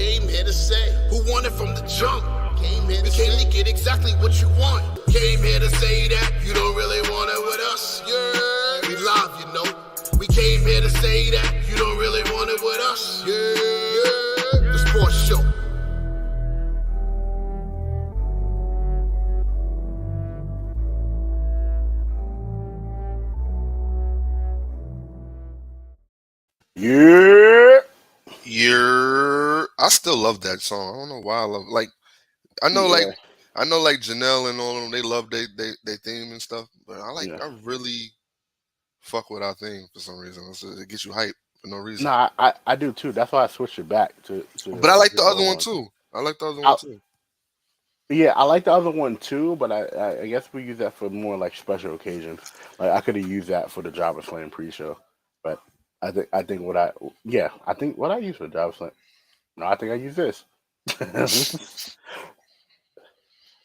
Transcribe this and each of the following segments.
Came here to say who won it from the jump. Came here to get exactly what you want. Came here to say that you don't really want it with us. Yeah, we live, you know. We came here to say that you don't really want it with us. Yeah, the sports show. Yerrr. I still love that song. I don't know why I love it. I know Janelle and all of them, they love their theme and stuff, but I really fuck with our theme for some reason. It gets you hype for no reason. No, I do too. That's why I switched it back to but I like the other one too. Yeah, I like the other one too, but I guess we use that for more like special occasions. Like I could have used that for the Java Slam pre-show, but I think what I use for the Java Slam. No, I think I use this.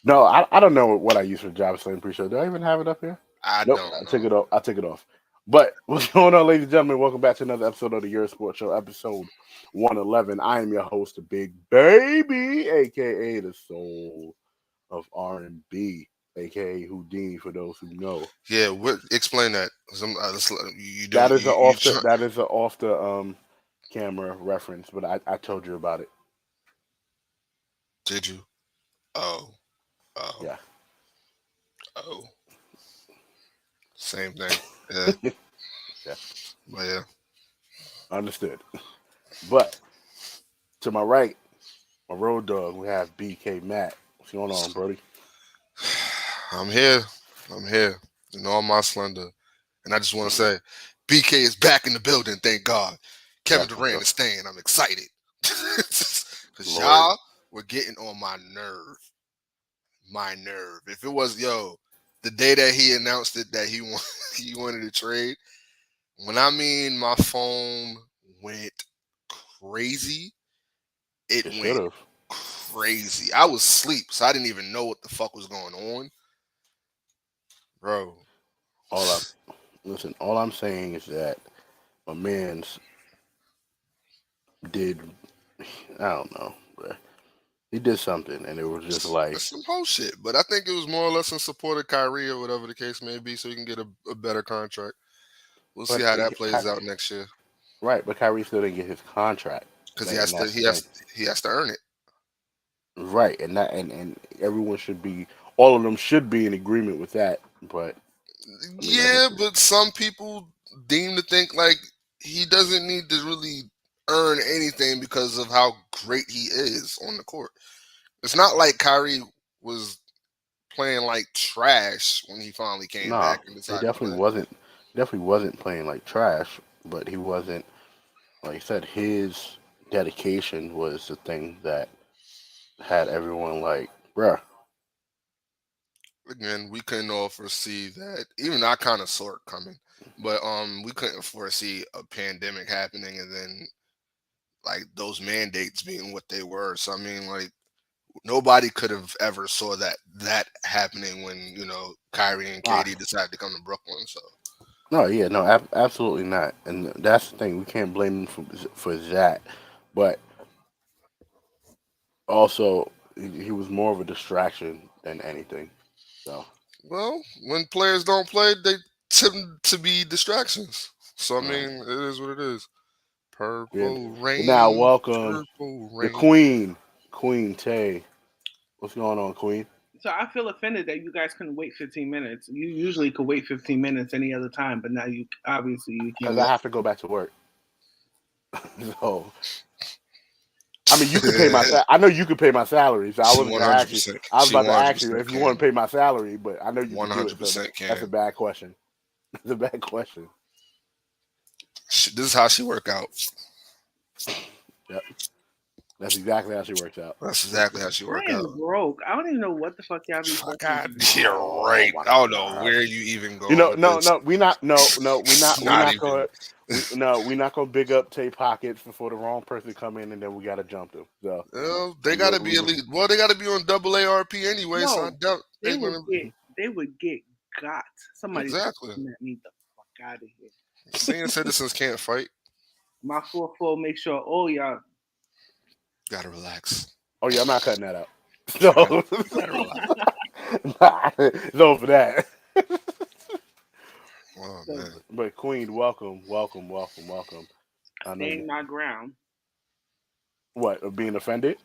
No, I don't know what I use for the Java Slam pre-show. Do I even have it up here? Nope, don't. I took it off. I took it off. But what's going on, ladies and gentlemen? Welcome back to another episode of the Yerrr Sports Show, episode 111. I am your host, the Big Baby, aka the soul of R&B, aka Houdini, for those who know. Yeah, explain that. That is an off the camera reference, but I told you about it. Did you? Oh. Yeah. Oh. Same thing. Yeah. Yeah. But yeah. Understood. But to my right, my road dog, we have BK Matt. What's going on, Brody? I'm here in all my splendor. And I just want to say, BK is back in the building, thank God. Kevin Durant is staying. I'm excited. Because y'all were getting on my nerve. If it was, the day that he announced it that he wanted to trade, when I mean my phone went crazy, it went crazy. I was asleep, so I didn't even know what the fuck was going on. Bro. All I'm saying is that my man's did, I don't know, but he did something, and it was just like some whole shit. But I think it was more or less in support of Kyrie or whatever the case may be, so he can get a better contract. We'll see how that plays out next year. Right, but Kyrie still didn't get his contract because he has to earn it. Right, and everyone should be, all of them should be in agreement with that. But but some people deem to think like he doesn't need to really earn anything because of how great he is on the court. It's not like Kyrie was playing like trash when he finally came back. And he definitely wasn't playing like trash, but he wasn't, like I said, his dedication was the thing that had everyone like, bruh. Again, we couldn't all foresee that. Even I kind of saw it coming, but we couldn't foresee a pandemic happening and then like those mandates being what they were. So I mean, like nobody could have ever saw that happening when Kyrie and KD decided to come to Brooklyn. So absolutely not. And that's the thing. We can't blame him for that, but also he was more of a distraction than anything. So, well, when players don't play, they tend to be distractions. So I mean, it is what it is. Purple rain. Now welcome the Queen Tay. What's going on, Queen? So I feel offended that you guys couldn't wait 15 minutes. You usually could wait 15 minutes any other time, but now you can't. Because I have to go back to work. So. I mean, you could pay my. I know you could pay my salary, so I was going to ask you. I was about to ask you if you want to pay my salary, but I know you 100% can. That's a bad question. That's a bad question. This is how she work out. Yep, that's exactly how she works out. I am broke. I don't even know what the fuck y'all be talking. You're right. I don't know where you even go. We're not going. We're not gonna big up Tay pockets before the wrong person come in, and then we gotta jump them. So they gotta be elite. Well, they gotta be on double ARP anyway. No, so I doubt they would get got. Somebody exactly. Need the fuck out of here. Senior citizens can't fight. My 4-4 make sure all y'all Gotta relax. Oh yeah, I'm not cutting that out. So nah, it's over that. Oh man. But Queen, welcome. Staying my ground. What, of being offended?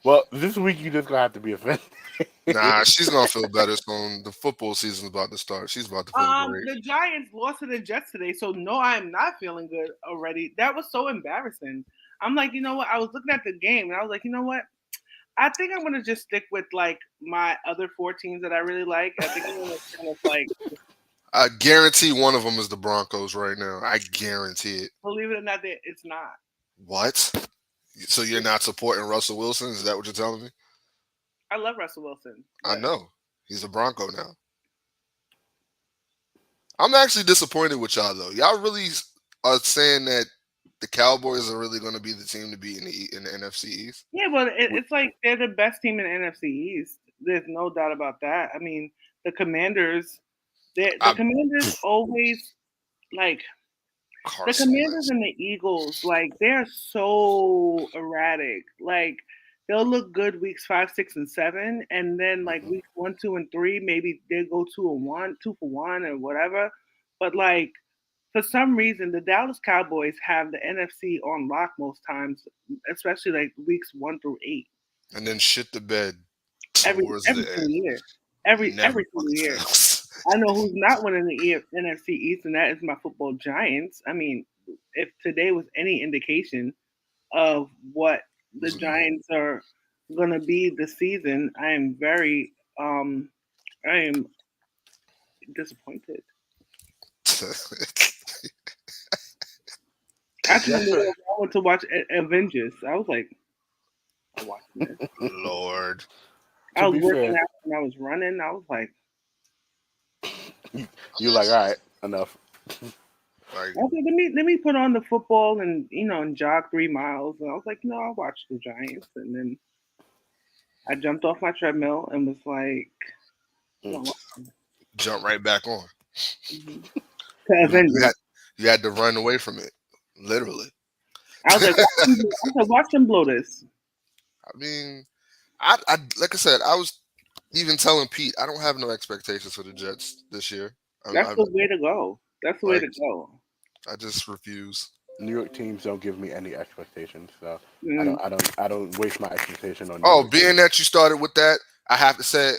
Well, this week you just gonna have to be offended. Nah, she's gonna feel better soon. The football season's about to start. She's about to feel great. The Giants lost to the Jets today, so no, I'm not feeling good already. That was so embarrassing. I'm like, you know what? I was looking at the game and I was like, you know what? I think I'm gonna just stick with like my other 4 teams that I really like. I think I'm gonna kind of like. I guarantee one of them is the Broncos right now. I guarantee it. Believe it or not, it's not. What? So you're not supporting Russell Wilson? Is that what you're telling me? I love Russell Wilson. I know. He's a Bronco now. I'm actually disappointed with y'all, though. Y'all really are saying that the Cowboys are really going to be the team to beat in the NFC East? Yeah, but it's like they're the best team in the NFC East. There's no doubt about that. I mean, the Commanders, Commanders always, like, the Commanders and the Eagles, like, they're so erratic. Like, they'll look good weeks 5, 6, and 7, and then like weeks 1, 2, and 3, maybe they go 2 for 1, or whatever. But like for some reason, the Dallas Cowboys have the NFC on lock most times, especially like weeks 1 through 8. And then shit the bed every single year. Every single year. I know who's not winning the NFC East, and that is my football Giants. I mean, if today was any indication of what the Giants are going to be this season, I am disappointed. Actually, I went to watch Avengers. I was like, I'm watching this. Lord. I was working out and I was running. I was like, you like, all right, enough. I was like, let me put on the football and and jog 3 miles. And I was like, I'll watch the Giants. And then I jumped off my treadmill and was like, jump right back on. Mm-hmm. You had to run away from it, literally. I was like, watch them blow this. I mean, I like I said, I was even telling Pete, I don't have no expectations for the Jets this year. That's the way to go. That's the way to go. I just refuse. New York teams don't give me any expectations, so I don't waste my expectation on. Being that you started with that, I have to say,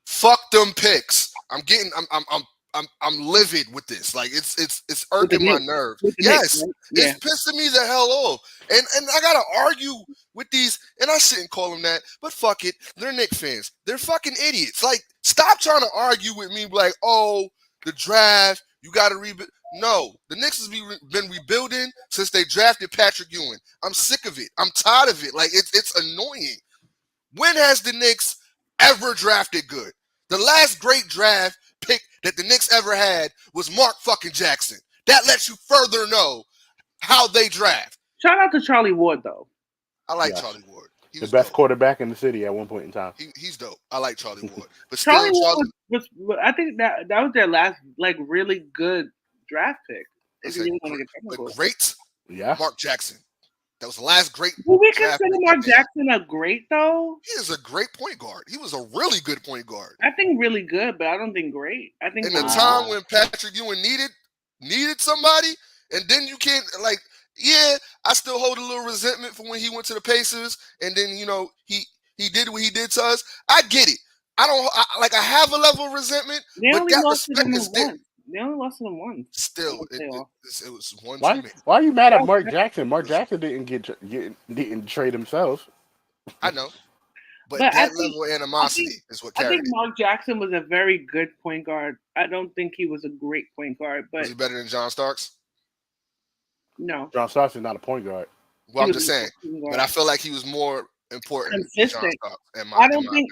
fuck them picks. I'm livid with this. Like it's irking my nerves. Yes, right? It's pissing me the hell off. And I gotta argue with these, and I shouldn't call them that, but fuck it. They're Knicks fans. They're fucking idiots. Like, stop trying to argue with me like, oh, the draft, you gotta rebuild. No, the Knicks has been rebuilding since they drafted Patrick Ewing. I'm sick of it. I'm tired of it. Like, it's annoying. When has the Knicks ever drafted good? The last great draft pick that the Knicks ever had was Mark fucking Jackson. That lets you further know how they draft. Shout out to Charlie Ward, though. I like Charlie Ward. He was the best quarterback in the city at one point in time. He's dope. I like Charlie Ward. But Charlie Ward was I think that was their last like really good draft pick. Great. Yeah. Mark Jackson. That was the last great. Will we consider Mark Jackson a great though? He is a great point guard. He was a really good point guard. I think really good, but I don't think great. I think in the time when Patrick Ewing needed somebody, and then you can't like. Yeah, I still hold a little resentment for when he went to the Pacers, and then he did what he did to us. I get it. I have a level of resentment, but that respect is there. They only lost to them once. Still, it was one. Why are you mad at Mark Jackson? Mark Jackson didn't trade himself. I know, but that level of animosity is what carried it. I think Mark Jackson was a very good point guard. I don't think he was a great point guard, but was he better than John Starks? No, John Starks is not a point guard. Well, I'm just saying, but I feel like he was more important. Consistent. I don't think.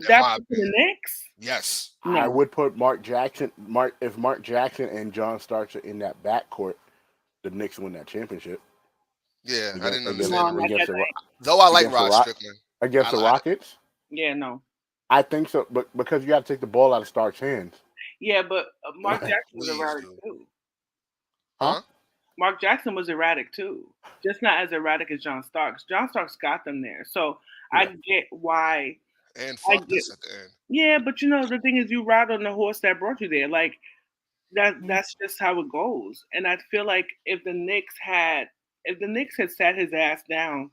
That's for the Knicks. Yes, no. I would put Mark Jackson. If Mark Jackson and John Starks are in that backcourt, the Knicks win that championship. Yeah, I didn't understand. Though I like Rod Strickland against the Rockets. Yeah, no. I think so, but because you got to take the ball out of Starks' hands. Yeah, but Mark Jackson was around too. Huh? Mark Jackson was erratic too, just not as erratic as John Starks. John Starks got them there, so I get why. And fucked us at the end. Yeah, but the thing is, you ride on the horse that brought you there. Like that's just how it goes. And I feel like if the Knicks had sat his ass down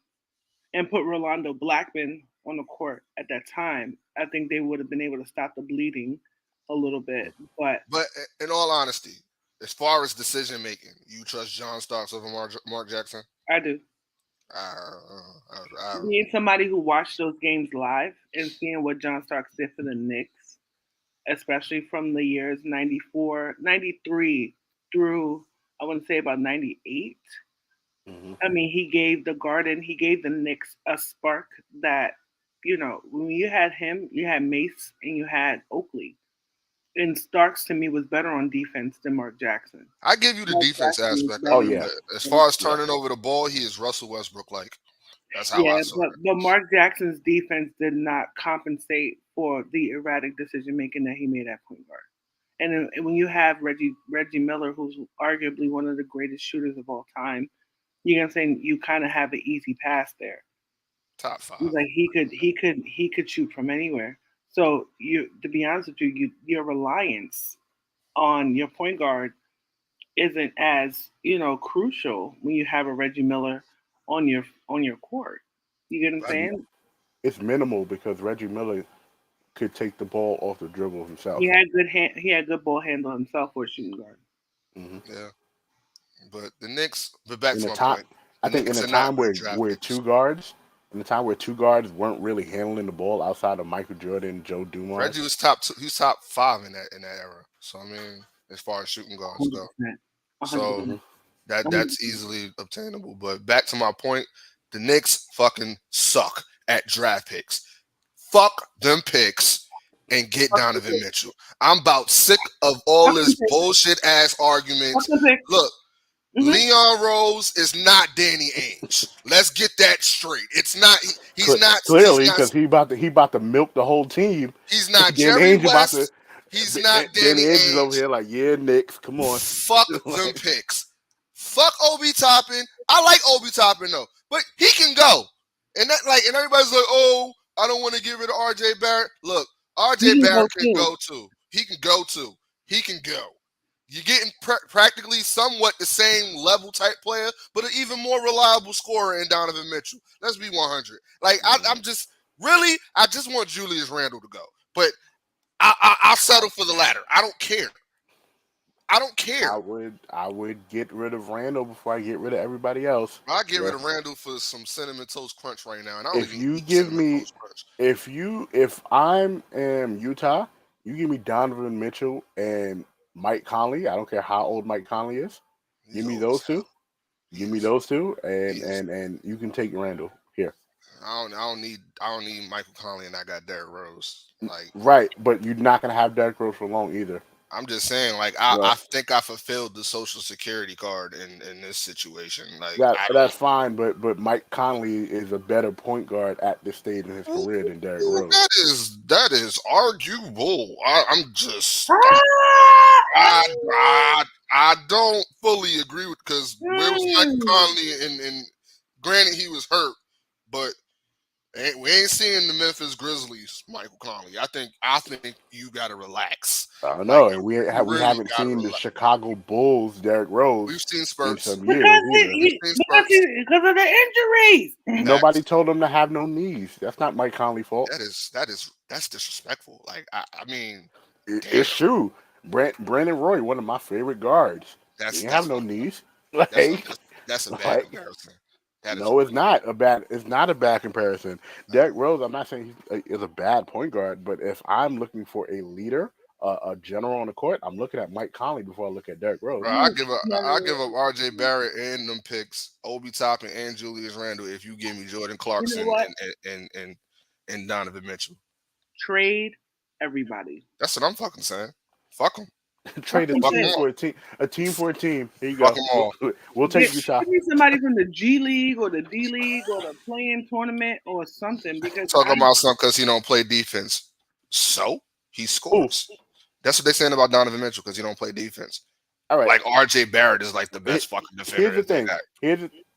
and put Rolando Blackman on the court at that time, I think they would have been able to stop the bleeding a little bit. But in all honesty, as far as decision making, you trust John Starks over Mark Jackson? I do. Being somebody who watched those games live and seeing what John Starks did for the Knicks, especially from the years 94, 93 through, I want to say about 98. Mm-hmm. I mean, he gave the Knicks a spark that, when you had him, you had Mace and you had Oakley. And Starks to me was better on defense than Mark Jackson. I give you the defense aspect. Oh yeah. As far as turning over the ball, he is Russell Westbrook like. That's how I saw it. But Mark Jackson's defense did not compensate for the erratic decision making that he made at point guard. And when you have Reggie Miller, who's arguably one of the greatest shooters of all time, you're gonna say you kind of have an easy pass there. Top 5. Like he could shoot from anywhere. So to be honest with you, your reliance on your point guard isn't as crucial when you have a Reggie Miller on your court. You get what I'm saying? It's minimal because Reggie Miller could take the ball off the dribble himself. He had good ball handle himself for a shooting guard. Mm-hmm. Yeah, but the Knicks. But back to my point. I think in a time where two guards. In the time where two guards weren't really handling the ball outside of Michael Jordan and Joe Dumars. Reggie was top 5 in that era. So I mean, as far as shooting guards go, 100%. So that's easily obtainable. But back to my point, the Knicks fucking suck at draft picks. Fuck them picks and get Donovan Mitchell. I'm about sick of all this bullshit ass arguments. Look. Mm-hmm. Leon Rose is not Danny Ainge. Let's get that straight. It's not. He's not clearly because he about to milk the whole team. He's not Jerry West. He's not Danny Ainge. Over here like Knicks. Come on. Fuck them picks. Fuck Obi Toppin. I like Obi Toppin though, but he can go. And everybody's like, oh, I don't want to get rid of RJ Barrett. Look, RJ Barrett can go too. He can go too. He can go. You're getting practically somewhat the same level type player, but an even more reliable scorer in Donovan Mitchell. Let's be 100. I just want Julius Randle to go, but I'll settle for the latter. I don't care. I would get rid of Randle before I get rid of everybody else. I get rid of Randle for some Cinnamon Toast Crunch right now, and I don't if I'm in Utah, you give me Donovan Mitchell and Mike Conley. I don't care how old Mike Conley is. Give me those two. And you can take Randle here. I don't need Michael Conley, and I got Derrick Rose. Right, but you're not gonna have Derrick Rose for long either. I'm just saying, I think I fulfilled the social security card in this situation. That's fine, but Mike Conley is a better point guard at this stage in his career than Derrick Rose. That is arguable. I don't fully agree with because where was Mike Conley? And granted, he was hurt, but we ain't seeing the Memphis Grizzlies, Michael Conley. I think you got to relax. I don't know, and we haven't seen the Chicago Bulls, Derrick Rose. We've seen spurts in some years because of the injuries. Nobody told him to have no knees. That's not Mike Conley's fault. That's disrespectful. I mean, it's true. Brandon Roy, one of my favorite guards. He didn't have no knees. That's a bad comparison. It's not a bad comparison. Derrick Rose, I'm not saying he's a bad point guard, but if I'm looking for a leader, a general on the court, I'm looking at Mike Conley before I look at Derrick Rose. Bro, I give up RJ Barrett and them picks, Obi Toppin and Julius Randle if you give me Jordan Clarkson and Donovan Mitchell. Trade everybody. That's what I'm fucking saying. Fuck them. Trade a team for a team. A team for a team. Here you go. We'll take you, shot. Need somebody from the G League or the D League or the playing tournament or something. Because talking about something because he don't play defense. So he scores. That's what they're saying about Donovan Mitchell because he don't play defense. All right. Like RJ Barrett is like the best fucking defender. Here's the thing.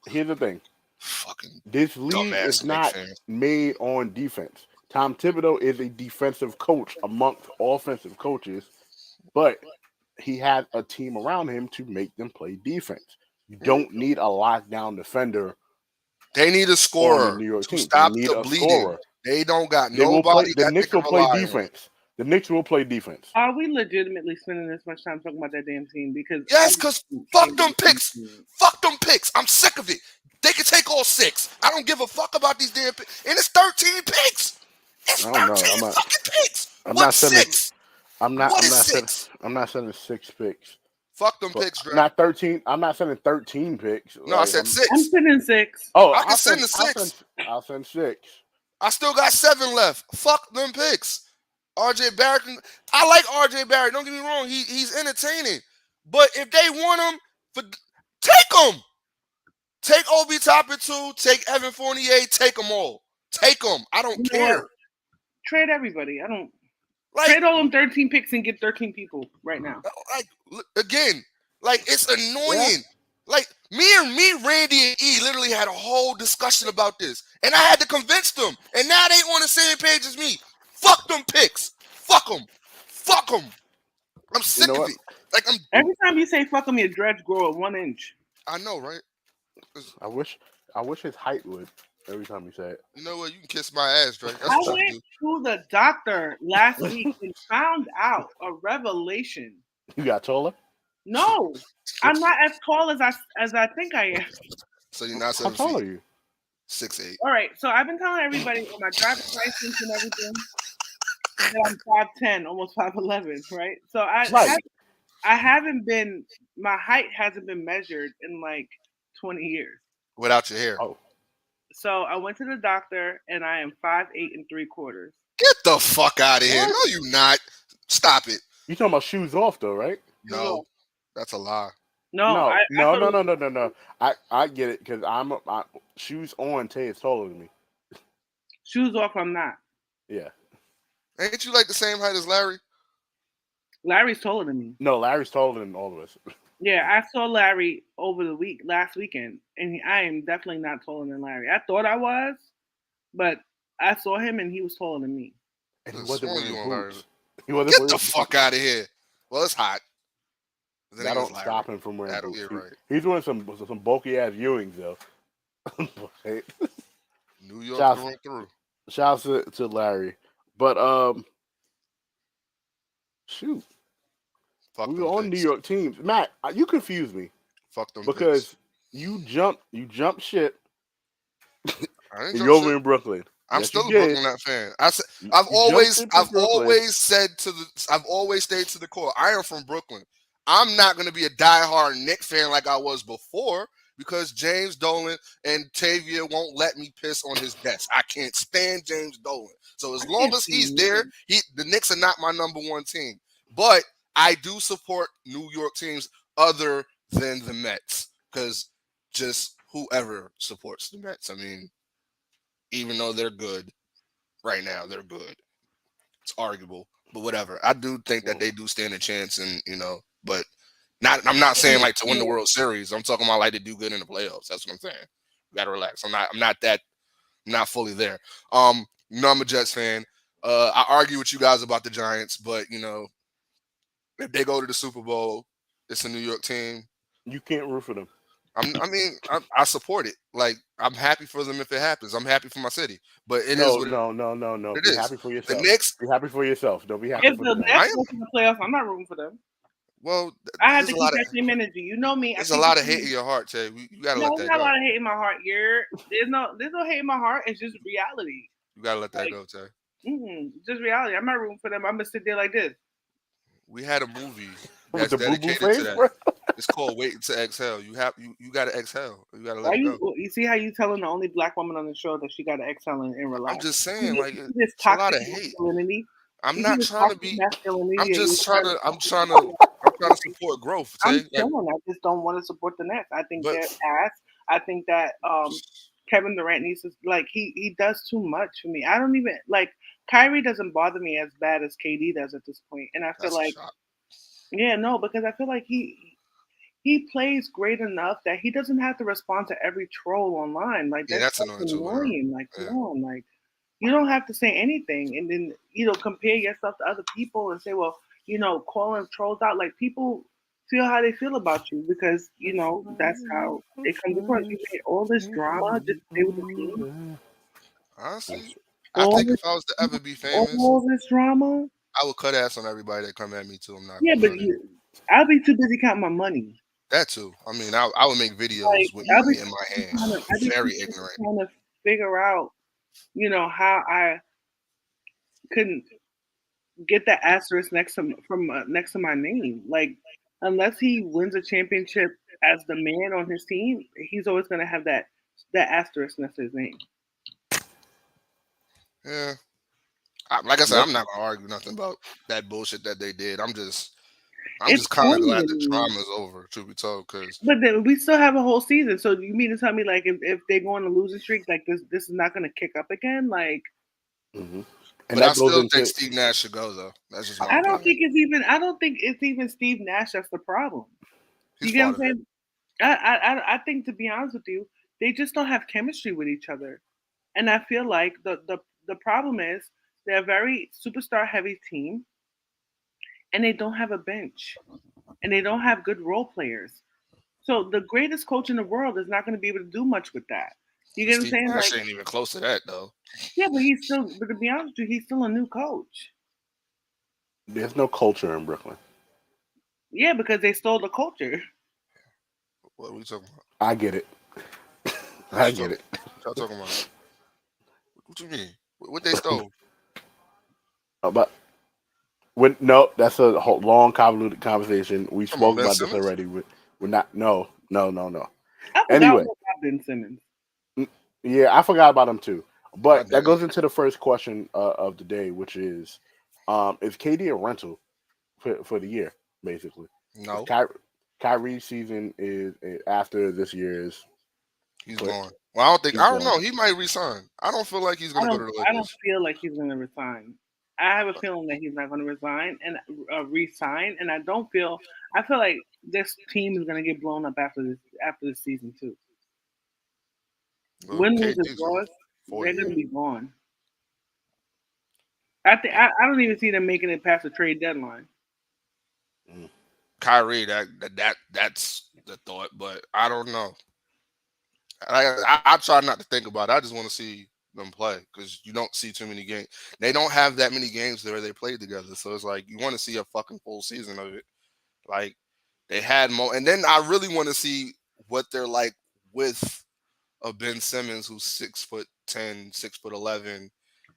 Here's the thing. Fucking this league is not made on defense. Tom Thibodeau is a defensive coach amongst offensive coaches, but he has a team around him to make them play defense. You don't need a lockdown defender. They need a scorer to stop the bleeding. They don't got nobody. The Knicks will play defense. The Knicks will play defense. Are we legitimately spending this much time talking about that damn team? Because fuck them picks. Fuck them picks. I'm sick of it. They can take all 6. I don't give a fuck about these damn picks. And it's 13 picks. It's 13 fucking picks. What's 6? I'm not sending 6 picks. Fuck them picks, Dre. Not 13. I'm not sending 13 picks. No, I said 6. I'm sending 6. Oh, I can send the 6. I'll send 6. I still got 7 left. Fuck them picks. RJ Barrett. I like RJ Barrett. Don't get me wrong. He's entertaining. But if they want him, take him. Take Obi Toppin 2. Take Evan Fournier. Take them all. Take them. I don't care. Trade everybody. I don't. Trade all them 13 picks and get 13 people right now. It's annoying. Yeah. Me, Randy, and E literally had a whole discussion about this. And I had to convince them. And now they on the same page as me. Fuck them picks. Fuck them. Fuck them. I'm sick of it. Every time you say fuck them, your dreads grow at 1 inch. I know, right? I wish his height would. Every time you say it. You know what? You can kiss my ass, Drake. I went to the doctor last week and found out a revelation. You got taller? No, I'm not as tall as I think I am. So you're not 7 feet. How tall are you? 6'8". All right. So I've been telling everybody on my driver's license and everything that I'm 5'10", almost 5'11", right? So I haven't been. My height hasn't been measured in like 20 years. Without your hair. Oh. So I went to the doctor and I am 5'8 3/4. Get the fuck out of here. No, you not. Stop it. You talking about shoes off though, right? No. That's a lie. No. I get it because I'm shoes on. Tay is taller than me. Shoes off, I'm not. Yeah. Ain't you like the same height as Larry? Larry's taller than me. No, Larry's taller than all of us. Yeah, I saw Larry over the last weekend, and I am definitely not taller than Larry. I thought I was, but I saw him, and he was taller than me. And he wasn't wearing boots. Get the fuck out of here. Well, it's hot. That don't stop him from wearing boots. Right. He's wearing some bulky ass Ewings though. New York going through. Shouts to Larry, but shoot. Fuck we were on New York teams. Matt, you confuse me. Fuck them because you jump shit. You're over in Brooklyn. I'm still a Brooklyn fan. I've always stayed to the core. I am from Brooklyn. I'm not going to be a diehard Knicks fan like I was before because James Dolan and Tavia won't let me piss on his desk. I can't stand James Dolan. So as long as he's there, the Knicks are not my number one team. But I do support New York teams other than the Mets because just whoever supports the Mets. I mean, even though they're good right now, they're good. It's arguable, but whatever. I do think that they do stand a chance, and but I'm not saying like to win the World Series. I'm talking about like to do good in the playoffs. That's what I'm saying. You gotta relax. I'm not fully there. I'm a Jets fan. I argue with you guys about the Giants, but if they go to the Super Bowl, it's a New York team. You can't root for them. I support it. Like, I'm happy for them if it happens. I'm happy for my city. But it is. No. Be happy for yourself. The Knicks. Be happy for yourself. Don't be happy if for the Nets go to the playoffs, I'm not rooting for them. Well, I have to keep that same energy. You know me. There's a lot of hate in your heart, Tay. You gotta let that go. There's not a lot of hate in my heart. There's no hate in my heart. It's just reality. You gotta let that go, Tay. Just reality. I'm not rooting for them. I'm gonna sit there like this. We had a movie that's dedicated to that. It's called Waiting to Exhale. You gotta exhale. You gotta let it go. You see how you telling the only black woman on the show that she gotta exhale and relax. I'm just saying, like, it's a lot of hate. I'm not trying to be. I'm trying to support growth. I just don't want to support the Nets. I think they're ass. I think that Kevin Durant needs to he does too much for me. I don't even like Kyrie doesn't bother me as bad as KD does at this point, and I feel like because I feel like he plays great enough that he doesn't have to respond to every troll online. Like that's annoying too. Annoying. Like, come on, like you don't have to say anything, and then compare yourself to other people and say, well, calling trolls out. Like people feel how they feel about you because that's how it comes across. You made all this drama just to stay with the team. Honestly, I think if I was to ever be famous, all this drama, I would cut ass on everybody that come at me too. I'm not. Yeah, but I'll be too busy counting my money. That too. I mean, I would make videos with money in my hand. Very ignorant. Trying to figure out, how I couldn't get the asterisk next to my name. Like, unless he wins a championship as the man on his team, he's always going to have that asterisk next to his name. Yeah. Like I said, I'm not gonna argue nothing about that bullshit that they did. I'm just kind of glad the drama's over, truth be told. But then we still have a whole season. So you mean to tell me, like, if they go on a losing streak, like this is not going to kick up again? Like, and but I still think Steve Nash should go though. That's just I don't think it's even Steve Nash that's the problem. You get what I'm saying? I think, to be honest with you, they just don't have chemistry with each other, and I feel like the problem is they're a very superstar heavy team, and they don't have a bench, and they don't have good role players. So the greatest coach in the world is not going to be able to do much with that. You get what I'm saying? Nash ain't even close to that though. Yeah, but to be honest with you, he's still a new coach. There's no culture in Brooklyn. Yeah, because they stole the culture. What are we talking about? I get it. I get it. What y'all talking about? What you mean? What they stole? No, that's a whole long convoluted conversation. We spoke about this already. We're not. No. Anyway, about Ben Simmons. Yeah, I forgot about him too. But that goes into the first question of the day, which is KD a rental for the year, basically? No. Kyrie's season is after this year's. He's gone. Well, I don't know. He might resign. I don't feel like he's going to go to the Lakers. I don't feel like he's going to resign. I have a feeling that he's not going to resign and resign, and I feel like this team is going to get blown up after this season too. Win, lose, or loss, they're going to be gone. I don't even see them making it past the trade deadline. Kyrie, that's the thought, but I don't know. I try not to think about it. I just want to see them play because you don't see too many games. They don't have that many games where they played together, so it's like you want to see a fucking full season of it. Like they had more, and then I really want to see what they're like with a Ben Simmons who's 6'10", 6'11",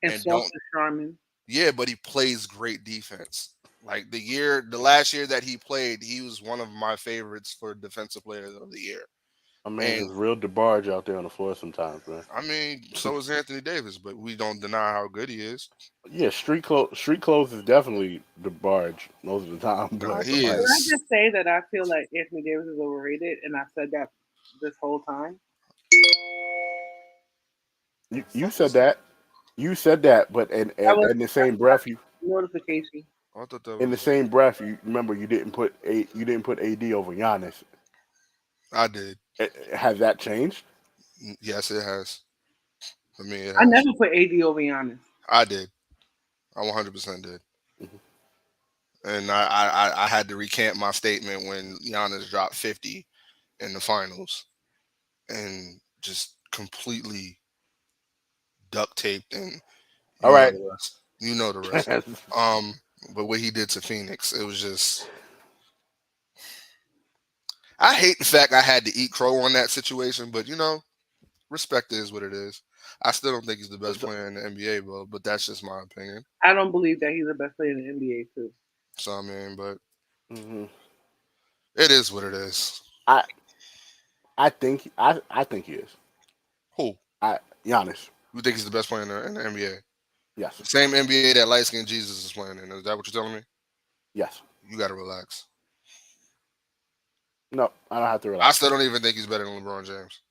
and don't Charmin. Yeah, but he plays great defense. Like the last year that he played, he was one of my favorites for defensive players of the year. I mean, there's real DeBarge out there on the floor sometimes, man. I mean, so is Anthony Davis, but we don't deny how good he is. Yeah, street clothes is definitely DeBarge most of the time. But he is. Can I just say that I feel like Anthony Davis is overrated, and I said that this whole time? You said that. You said that, but in the same breath, notification. In the same breath, you remember you didn't put AD over Giannis. I did. Has that changed? Yes, it has. I mean, I never put AD over Giannis. I did. I 100% did. Mm-hmm. And I had to recant my statement when Giannis dropped 50 in the finals and just completely duct taped and all right. You know the rest. But what he did to Phoenix, it was just. I hate the fact I had to eat crow on that situation, but respect is what it is. I still don't think he's the best player in the NBA, bro, but that's just my opinion. I don't believe that he's the best player in the NBA too. So I mean, but it is what it is. I think he is. Who? Giannis. You think he's the best player in the NBA? Yes. The same NBA that light skinned Jesus is playing in. Is that what you're telling me? Yes. You got to relax. No, I don't have to relax. I still don't even think he's better than LeBron James.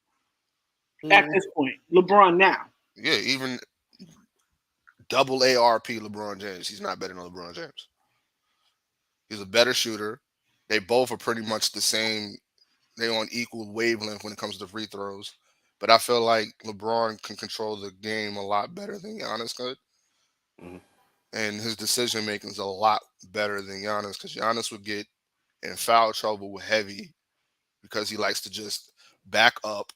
At this point, LeBron now. Yeah, even double ARP LeBron James, he's not better than LeBron James. He's a better shooter. They both are pretty much the same on equal wavelength when it comes to free throws. But I feel like LeBron can control the game a lot better than Giannis could. Mm-hmm. And his decision making is a lot better than Giannis, because Giannis would get in foul trouble with heavy because he likes to just back up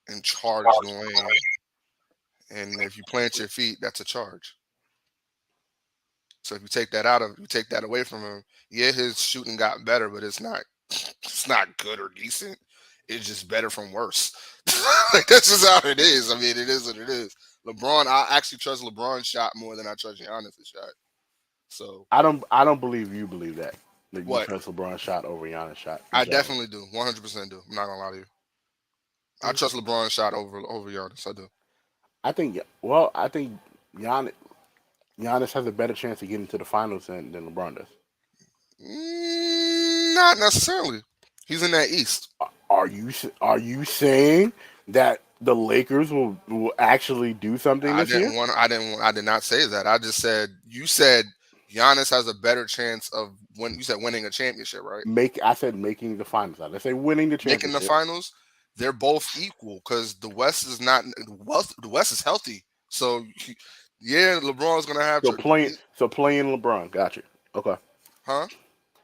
and charge the lane. And if you plant your feet, that's a charge. So if you take that away from him, yeah, his shooting got better, but it's not good or decent. It's just better from worse. Like, that's just how it is. I mean, it is what it is. LeBron, I actually trust LeBron's shot more than I trust Giannis' shot. So I don't believe you believe that. Like, you what? trust LeBron's shot over Giannis' shot. I definitely do. 100% do. I'm not gonna lie to you. I trust LeBron's shot over Giannis. I do. I think Giannis has a better chance of getting to the finals than LeBron does. Not necessarily. He's in that East. Are you saying that the Lakers will actually do something this year? I did not say that. I just said, you said Giannis has a better chance of winning a championship, right? I said making the finals. I didn't say winning the championship. Making the finals, they're both equal because the West is not the West is healthy. So yeah, LeBron's gonna have playing LeBron. Gotcha. Okay. Huh?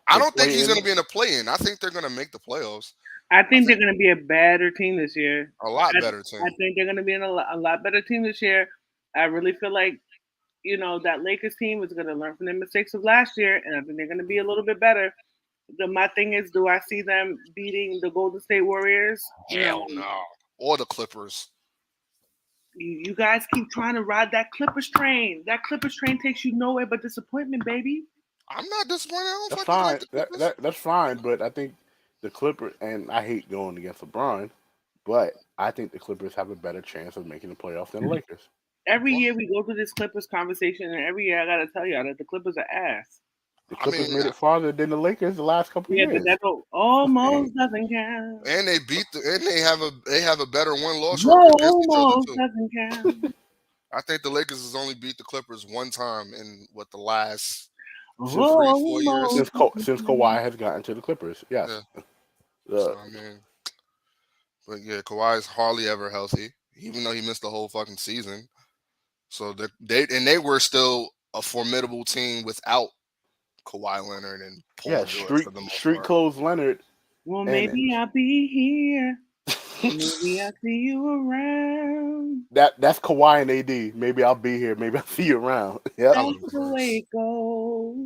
I don't think he's gonna be in a play-in. I think they're gonna make the playoffs. I think they're gonna be a better team this year. A lot better team. I think they're gonna be in a lot better team this year. I really feel like, that Lakers team is gonna learn from their mistakes of last year, and I think they're gonna be a little bit better. My thing is, do I see them beating the Golden State Warriors? Hell no. Or the Clippers. You guys keep trying to ride that Clippers train. That Clippers train takes you nowhere but disappointment, baby. I'm not disappointed. That's fine. That's fine, but I think the Clippers, and I hate going against LeBron, but I think the Clippers have a better chance of making the playoffs than the Lakers. Every year we go through this Clippers conversation, and every year I gotta tell y'all that the Clippers are ass. The Clippers made it farther than the Lakers the last couple years. Yeah, but that almost doesn't count. And they have a better win-loss record. Almost doesn't count. I think the Lakers has only beat the Clippers one time in the last 3-4 years since Kawhi has gotten to the Clippers. Yes. Yeah. So, but yeah, Kawhi is hardly ever healthy, even though he missed the whole fucking season. So they were still a formidable team without Kawhi Leonard and Paul George for the most street part. clothes Leonard. Well, maybe I'll be here. Maybe I'll see you around. That's Kawhi and AD. Maybe I'll be here. Maybe I'll see you around. Yep. That's the way it goes.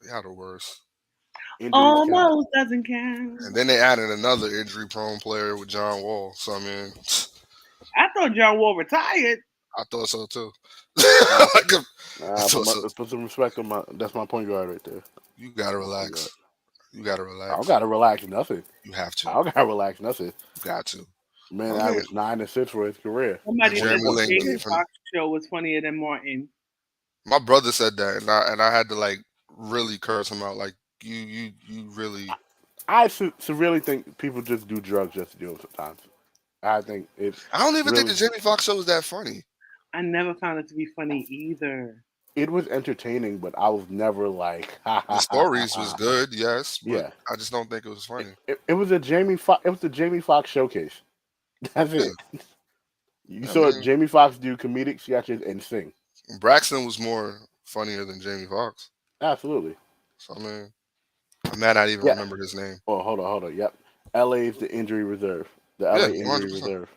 Yeah, the worst. Almost doesn't count. And then they added another injury-prone player with John Wall. So I mean, I thought John Wall retired. I thought so too. Let's put some respect on that's my point guard right there. You gotta relax. I don't gotta relax nothing. You have to. I don't gotta relax nothing. You got to. Man, I was 9 assists for his career. Somebody said the Jamie Foxx show was funnier than Martin. My brother said that, and I had to really curse him out. Like you really. I severely think people just do drugs just to do it sometimes. I think it's. I don't even think the Jamie Foxx show was that funny. I never found it to be funny either. It was entertaining, but I was never like. The stories was good, yes. But yeah, I just don't think it was funny. It was a Jamie Foxx. It was the Jamie Foxx showcase. That's it. You saw Jamie Foxx do comedic sketches and sing. Braxton was more funnier than Jamie Foxx. Absolutely. So I mean, I'm mad I didn't even remember his name. Oh, hold on. Yep. LA's the injury reserve. The LA injury reserve.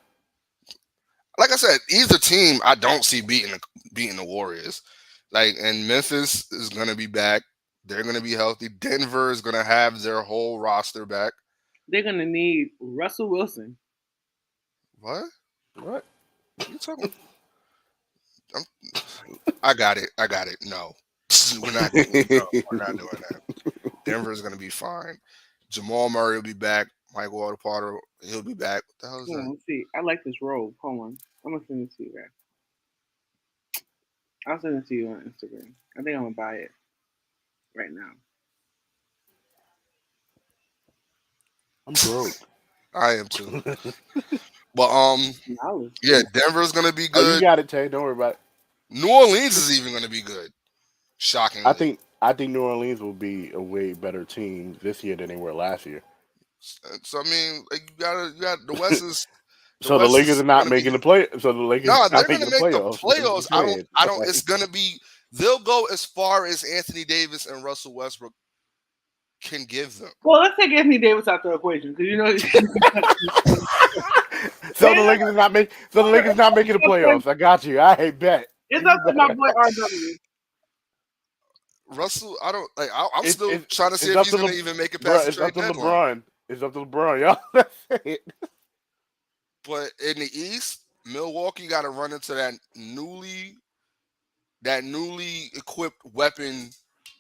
Like I said, either team I don't see beating the Warriors. And Memphis is gonna be back. They're gonna be healthy. Denver is gonna have their whole roster back. They're gonna need Russell Wilson. What? What are you talking? I got it. No, we're not doing that. Denver is gonna be fine. Jamal Murray will be back. Mike Walter Potter, he'll be back. What the hell is that? Let's see. I like this robe. Hold on. I'm gonna send it to you guys. I'll send it to you on Instagram. I think I'm gonna buy it right now. I'm broke. I am too. But yeah, Denver's gonna be good. Oh, you got it, Tay. Don't worry about it. New Orleans is even gonna be good. Shockingly. I think New Orleans will be a way better team this year than they were last year. So I mean, like you got the West is. So the Lakers are not making the play. So the Lakers no, are they're not going making to the make the playoffs. playoffs. I don't. It's going to be. They'll go as far as Anthony Davis and Russell Westbrook can give them. Well, let's take Anthony Davis out the equation because you know. So the Lakers are not making. So the Lakers not making the playoffs. I got you. I bet. It's up to my boy RW. Russell, I don't like. I'm still trying to see if he's going to even make it Bro, past the it's trade up to deadline. LeBron. It's up to LeBron, y'all. That's it. But in the East, Milwaukee got to run into that newly equipped weapon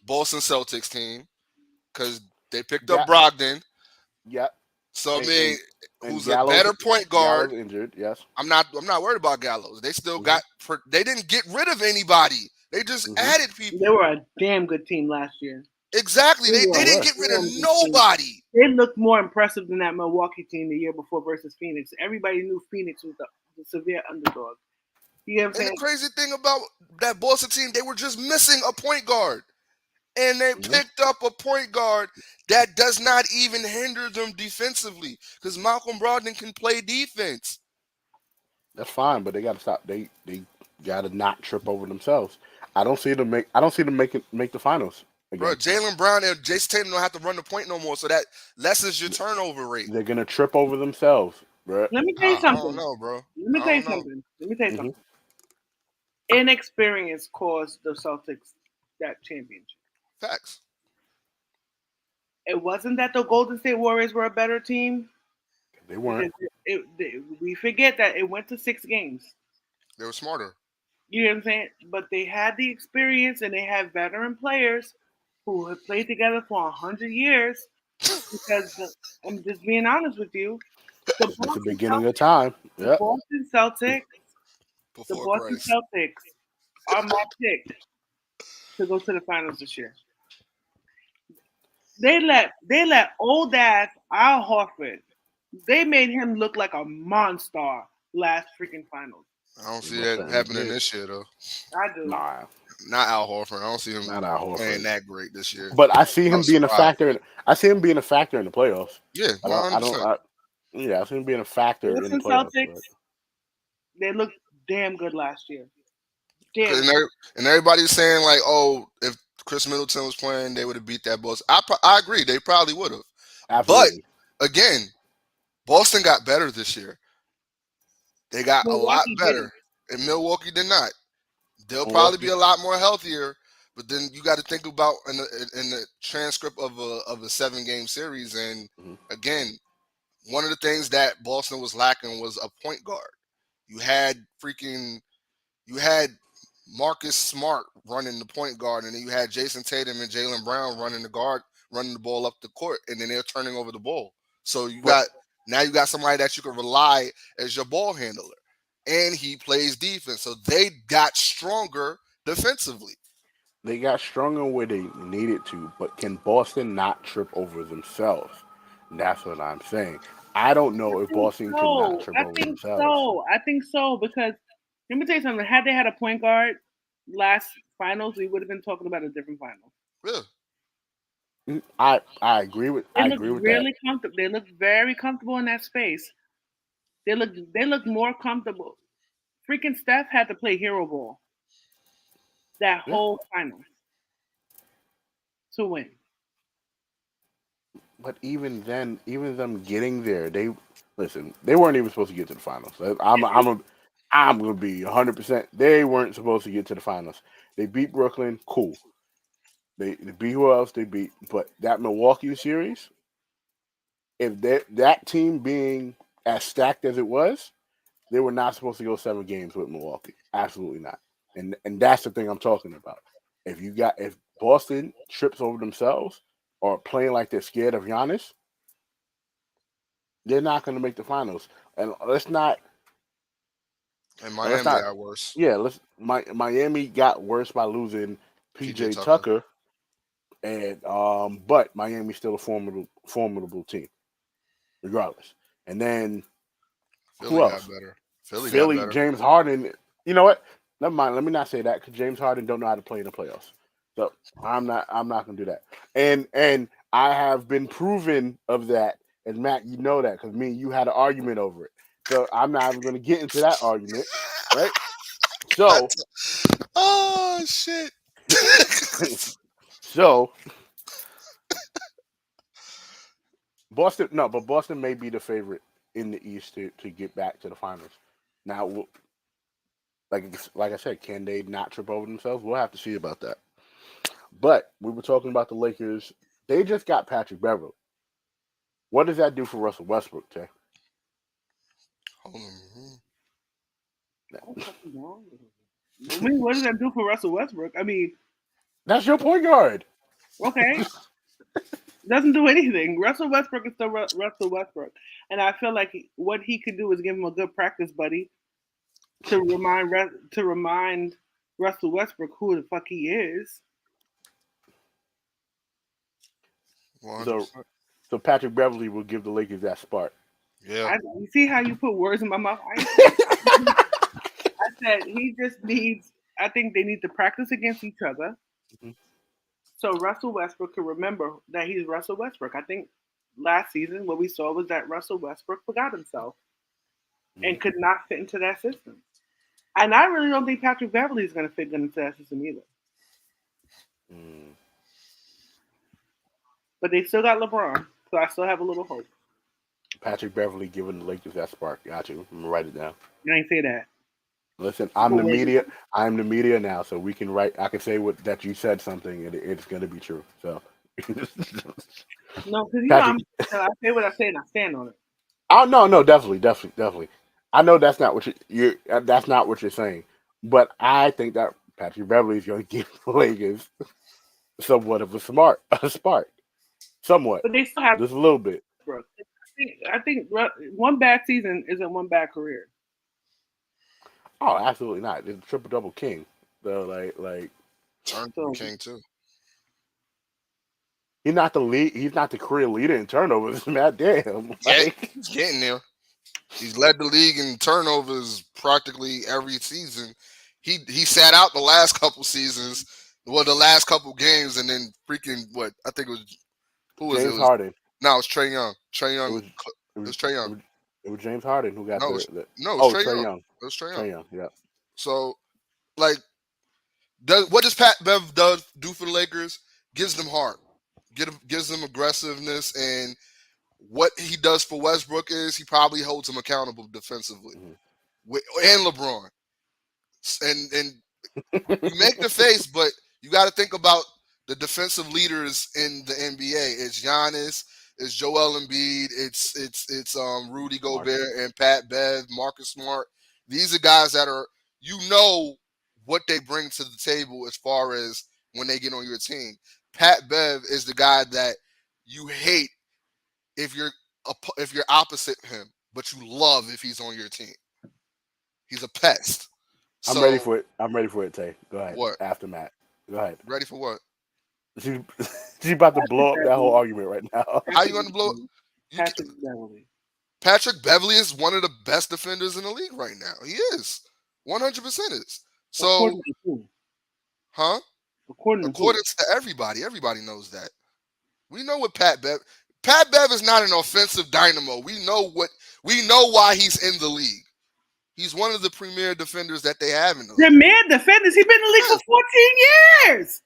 Boston Celtics team because they picked up Brogdon. Yep. So I mean, who's Gallows, a better point guard? Gallows injured, yes. I'm not worried about Gallows. They still got. They didn't get rid of anybody. They just added people. They were a damn good team last year. Exactly. They didn't get rid of nobody. They looked more impressive than that Milwaukee team the year before versus Phoenix. Everybody knew Phoenix was the severe underdog. You know what I'm saying? And the crazy thing about that Boston team, they were just missing a point guard. And they picked up a point guard that does not even hinder them defensively because Malcolm Brogdon can play defense. That's fine, but they got to stop. They got to not trip over themselves. I don't see them make the finals. Again. Bro, Jaylen Brown and Jason Tatum don't have to run the point no more, so that lessens your turnover rate. They're gonna trip over themselves, bro. Let me tell you something. I don't know, bro. Let me tell you something. Inexperience caused the Celtics that championship. Facts. It wasn't that the Golden State Warriors were a better team. They weren't. We forget that it went to 6 games. They were smarter. You know what I'm saying? But they had the experience and they had veteran players who have played together for 100 years. Because I'm just being honest with you. It's the beginning of time. The Boston Celtics. Are my pick to go to the finals this year. They let old ass Al Horford. They made him look like a monster last freaking finals. I don't see that happening this year though. I do. Nah. Not Al Horford. I don't see him playing that great this year. But I see him being a factor. I see him being a factor in the playoffs. Yeah, I see him being a factor in the playoffs. Celtics, they looked damn good last year. And everybody's saying like, oh, if Chris Middleton was playing, they would have beat that Boston. I agree. They probably would have. Absolutely. But again, Boston got better this year. They got a lot better, and Milwaukee did not. They'll probably be a lot more healthier, but then you got to think about in the transcript of a 7-game series. And again, one of the things that Boston was lacking was a point guard. You had Marcus Smart running the point guard, and then you had Jason Tatum and Jaylen Brown running the ball up the court, and then they're turning over the ball. So you got somebody that you can rely as your ball handler, and he plays defense. So they got stronger defensively. They got stronger where they needed to, but can Boston not trip over themselves? That's what I'm saying. I don't know if Boston can not trip over themselves. I think so, because let me tell you something. Had they had a point guard last finals, we would have been talking about a different final. Really? I agree with that. Comfortable. They look very comfortable in that space. They look more comfortable. Freaking Steph had to play hero ball that whole final to win. But even then, even them getting there, they weren't even supposed to get to the finals. I'm gonna be 100%. They weren't supposed to get to the finals. They beat Brooklyn, cool. They beat who else they beat, but that Milwaukee series, if that team being as stacked as it was, they were not supposed to go 7 games with Milwaukee. Absolutely not. And that's the thing I'm talking about. If Boston trips over themselves or playing like they're scared of Giannis, they're not going to make the finals. And let's not. And Miami got worse. Yeah, Miami got worse by losing PJ Tucker. And but Miami's still a formidable team, regardless. And then who else? Got better. Philly got better. James Harden. You know what? Never mind. Let me not say that because James Harden don't know how to play in the playoffs. So I'm not gonna do that. And I have been proven of that And Matt, you know that because me and you had an argument over it. So I'm not even going to get into that argument, right? So, oh shit. So Boston may be the favorite in the East to get back to the finals. Now, like I said, can they not trip over themselves? We'll have to see about that. But we were talking about the Lakers. They just got Patrick Beverley. What does that do for Russell Westbrook, Tay? Hold on. I mean, what does that do for Russell Westbrook? I mean, that's your point guard. Okay. Doesn't do anything. Russell Westbrook is still Russell Westbrook. And I feel like what he could do is give him a good practice buddy to remind Russell Westbrook who the fuck he is. So Patrick Beverley will give the Lakers that spark. Yeah. You see how you put words in my mouth? I said he just needs. I think they need to practice against each other. Mm-hmm. So Russell Westbrook can remember that he's Russell Westbrook. I think last season what we saw was that Russell Westbrook forgot himself and could not fit into that system. And I really don't think Patrick Beverley is going to fit into that system either. But they still got LeBron, so I still have a little hope. Patrick Beverley giving the Lakers that spark. Got you. I'm going to write it down. You ain't say that. Listen, I'm the media. I'm the media now, so we can write. I can say that you said something, and it's going to be true. So, no, because I say what I say, and I stand on it. Oh no, definitely. I know that's not what that's not what you're saying, but I think that Patrick Beverley is going to give the Lakers somewhat of a spark, somewhat. But they still have just a little bit. I think one bad season isn't one bad career. Oh, absolutely not. It's a triple-double king. So, like turnover king too. He's not the lead. He's not the career leader in turnovers. Man, damn. Yeah, he's getting there. He's led the league in turnovers practically every season. He sat out the last couple seasons, the last couple games, and then freaking I think it was James Harden. No, it was Trae Young. It was Trae Young. It was James Harden who got It was Trae Young. It was Trae Young. Trae Young, yeah. So, what does Pat Bev do for the Lakers? Gives them heart, gives them aggressiveness, and what he does for Westbrook is he probably holds him accountable defensively, and LeBron. And you make the face, but you got to think about the defensive leaders in the NBA. It's Giannis. It's Joel Embiid. It's Rudy Gobert and Pat Bev, Marcus Smart. These are guys that are what they bring to the table as far as when they get on your team. Pat Bev is the guy that you hate if you're opposite him, but you love if he's on your team. He's a pest. I'm ready for it, Tay. Go ahead. What? After Matt. Go ahead. Ready for what? She's about to blow up that whole argument right now. How you going to blow up? Patrick Beverley. Patrick Beverley is one of the best defenders in the league right now. He is. 100% is. So, huh? According to everybody. Everybody knows that. We know what Pat Bev is not an offensive dynamo. We know why he's in the league. He's one of the premier defenders that they have in the league. Premier defenders? He's been in the league for 14 years.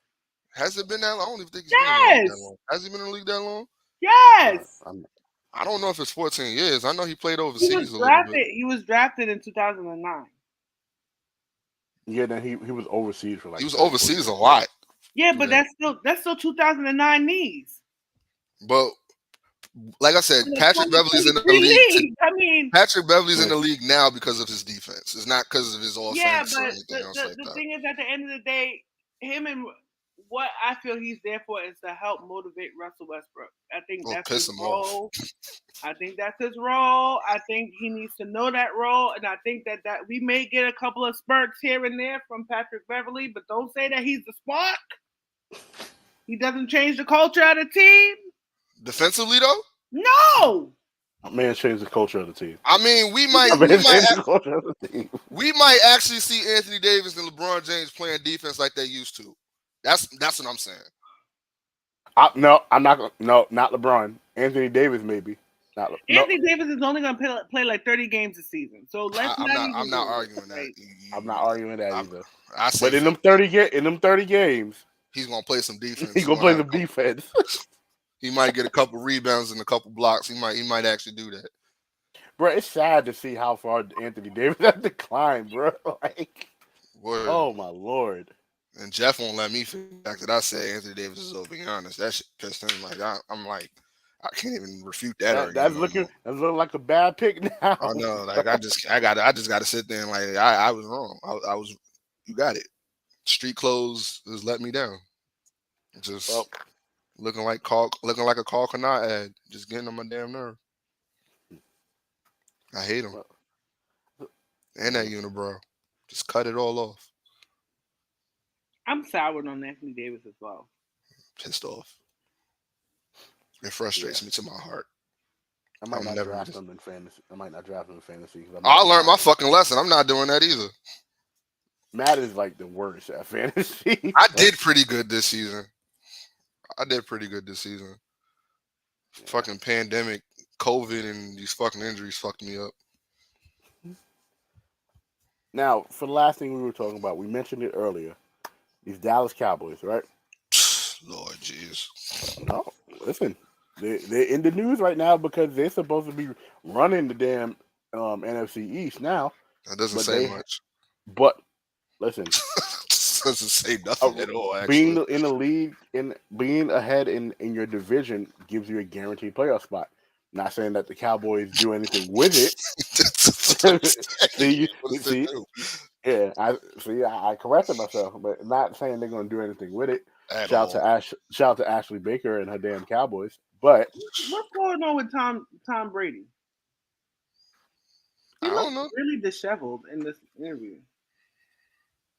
Has it been that long? I don't even think he's been in the league that long. Has he been in the league that long? Yes. I don't know if it's 14 years. I know he played overseas a little bit. He was drafted in 2009. Yeah, then he was overseas for he was overseas a lot. Yeah, but that's still 2009 knees. But like I said, Patrick Beverley's in the league. Patrick Beverley's in the league now because of his defense. It's not because of his offense. Yeah, but the thing is, at the end of the day, him and what I feel he's there for is to help motivate Russell Westbrook. I think that's his role. I think that's his role. I think he needs to know that role, and I think that we may get a couple of spurts here and there from Patrick Beverley, but don't say that he's the spark. He doesn't change the culture of the team. Defensively, though? No. Man, change the culture of the team. I mean, we might actually see Anthony Davis and LeBron James playing defense like they used to. That's what I'm saying. I'm not. No, not LeBron. Anthony Davis, maybe. Anthony Davis is only going to play like 30 games this season. So I'm not arguing that. I'm not arguing that either. But in them 30 games, he's going to play some defense. He's going to play some defense. He might get a couple rebounds and a couple blocks. He might actually do that. Bro, it's sad to see how far Anthony Davis has declined, bro. Like, oh my Lord. And Jeff won't let me forget that I said Anthony Davis is over Giannis. That shit pissed him. Like I'm like, I can't even refute that. That's looking like a bad pick now. I know. Like I just got to sit there and like I was wrong. You got it. Street clothes has let me down. Just looking like a Carl Kanat ad. Just getting on my damn nerve. I hate him. And that unibrow. Just cut it all off. I'm soured on Anthony Davis as well. Pissed off. It frustrates me to my heart. I might not draft him in fantasy. I learned my fucking lesson. I'm not doing that either. Matt is like the worst at fantasy. I did pretty good this season. Fucking pandemic, COVID, and these fucking injuries fucked me up. Now, for the last thing we were talking about, we mentioned it earlier. These Dallas Cowboys, right? Lord jeez. No, listen. They're in the news right now because they're supposed to be running the damn NFC East now. That doesn't say much. But listen, doesn't say nothing at all. Actually, being in the league and being ahead in your division gives you a guaranteed playoff spot. Not saying that the Cowboys do anything with it. I corrected myself, but not saying they're going to do anything with it. Shout out to Ashley Baker and her damn Cowboys. But what's going on with Tom Brady? He looks really disheveled in this interview.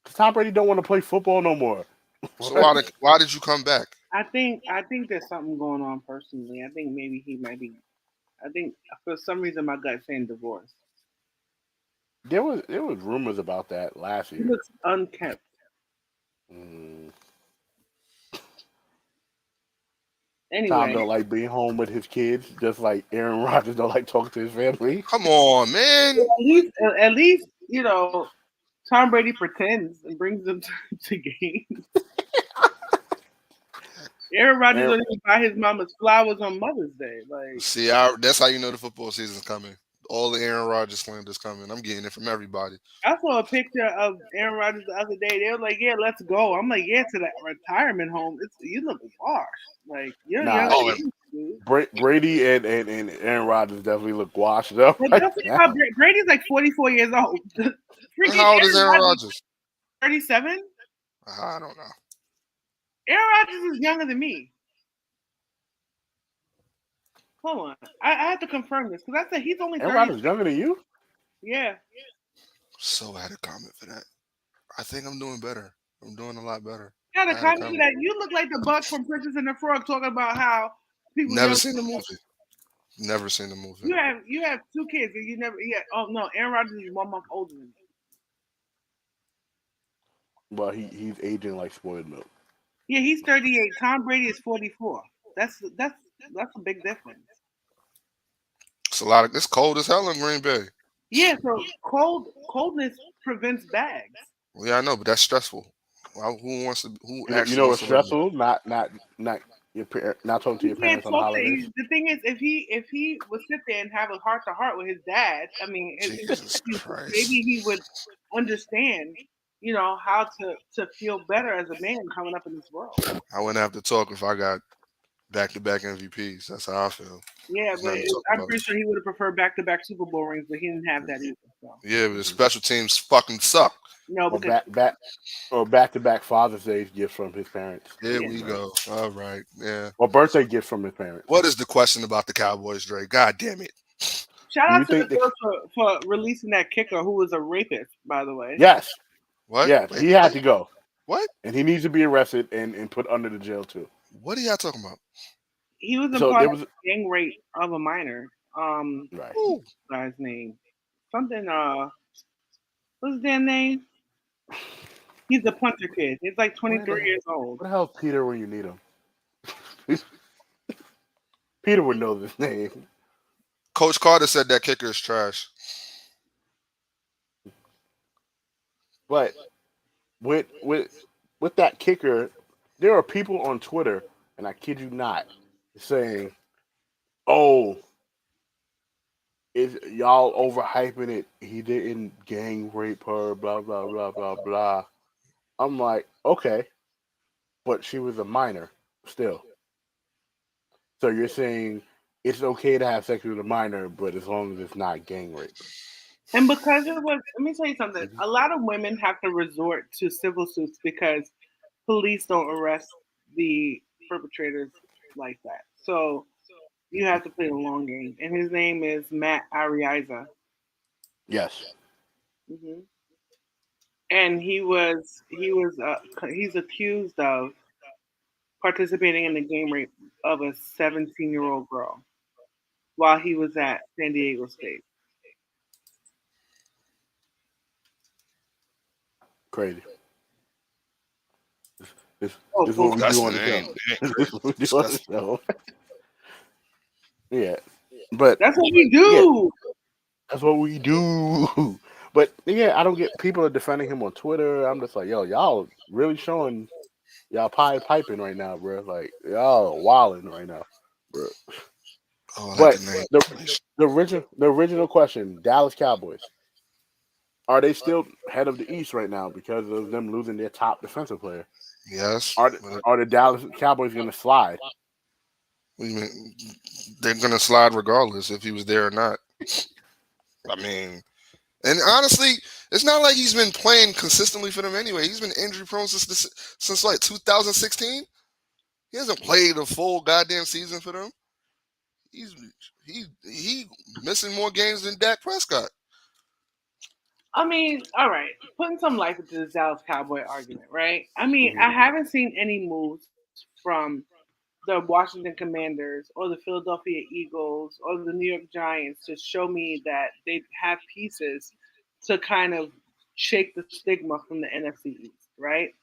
Tom Brady don't want to play football no more. So why did you come back? I think there's something going on personally. I think maybe he might be. I think for some reason my gut's saying divorce. There was rumors about that last year. He looks unkempt. Anyway, Tom don't like being home with his kids, just like Aaron Rodgers don't like talking to his family. Come on, man. At least Tom Brady pretends and brings them to games. Aaron Rodgers don't even buy his mama's flowers on Mother's Day. Like, see, that's how you know the football season's coming. All the Aaron Rodgers slanders coming. I'm getting it from everybody. I saw a picture of Aaron Rodgers the other day. They were like, "Yeah, let's go." I'm like, "Yeah, to that retirement home. You look washed. Like, you're young." Brady and Aaron Rodgers definitely look washed up. Brady's like 44 years old. How old is Aaron Rodgers? 37. I don't know. Aaron Rodgers is younger than me. Hold on. I have to confirm this because I said he's only 30. Aaron Rodgers younger than you? Yeah. So I had a comment for that. I think I'm doing better. I'm doing a lot better. I had a comment for that. You look like the Buck from Princess and the Frog talking about how people never seen the movie. Never seen the movie. You have two kids and you never. Yeah. Oh no, Aaron Rodgers is 1 month older than me. Well, he's aging like spoiled milk. Yeah, he's 38. Tom Brady is 44. That's a big difference. It's cold as hell in Green Bay. Yeah, so coldness prevents bags. Well, yeah, I know, but that's stressful. Well, who wants to? What's stressful? Not talking to your parents on the holidays. The thing is, if he would sit there and have a heart to heart with his dad, I mean, maybe he would understand. How to feel better as a man coming up in this world. I wouldn't have to talk if I got back-to-back MVPs. That's how I feel. Yeah, but I'm pretty sure he would have preferred back-to-back Super Bowl rings, but he didn't have that either. So. Yeah, but the special teams fucking suck. No, because back-to-back Father's Day gifts from his parents. Here we go. All right, yeah. Or birthday gifts from his parents. What is the question about the Cowboys, Dre? God damn it. Shout out to the Bills for releasing that kicker who was a rapist, by the way. Yes. What? Yeah, he had to go. What? And he needs to be arrested and put under the jail too. What are y'all talking about? He was a part of gang rape of a minor. Right. What's his name? Something. What's his damn name? He's a punter kid. He's like 23 years old. What the hell is Peter when you need him? Peter would know this name. Coach Carter said that kicker is trash. But with that kicker, there are people on Twitter, and I kid you not, saying, "Oh, is y'all overhyping it? He didn't gang rape her, blah blah blah blah blah." I'm like, okay, but she was a minor still. So you're saying it's okay to have sex with a minor, but as long as it's not gang rape. And because it was, let me tell you something. A lot of women have to resort to civil suits because police don't arrest the perpetrators like that. So you have to play the long game. And his name is Matt Ariza. Yes. Mm-hmm. And he's accused of participating in the game rape of a 17-year-old girl while he was at San Diego State. Crazy. This is what we do on the show. This is what we do on the show. Yeah. But that's what we do. Yeah, that's what we do. But yeah, I don't get people are defending him on Twitter. I'm just like, yo, y'all really showing y'all piping right now, bro. Like y'all wilding right now, bro. Oh, but the original question, Dallas Cowboys. Are they still head of the East right now because of them losing their top defensive player? Yes. Are the Dallas Cowboys going to slide? They're going to slide regardless if he was there or not. I mean, and honestly, it's not like he's been playing consistently for them anyway. He's been injury prone since like 2016. He hasn't played a full goddamn season for them. He missing more games than Dak Prescott. I mean, all right, putting some life into the Dallas Cowboy argument, right? I mean, I haven't seen any moves from the Washington Commanders or the Philadelphia Eagles or the New York Giants to show me that they have pieces to kind of shake the stigma from the NFC East, right?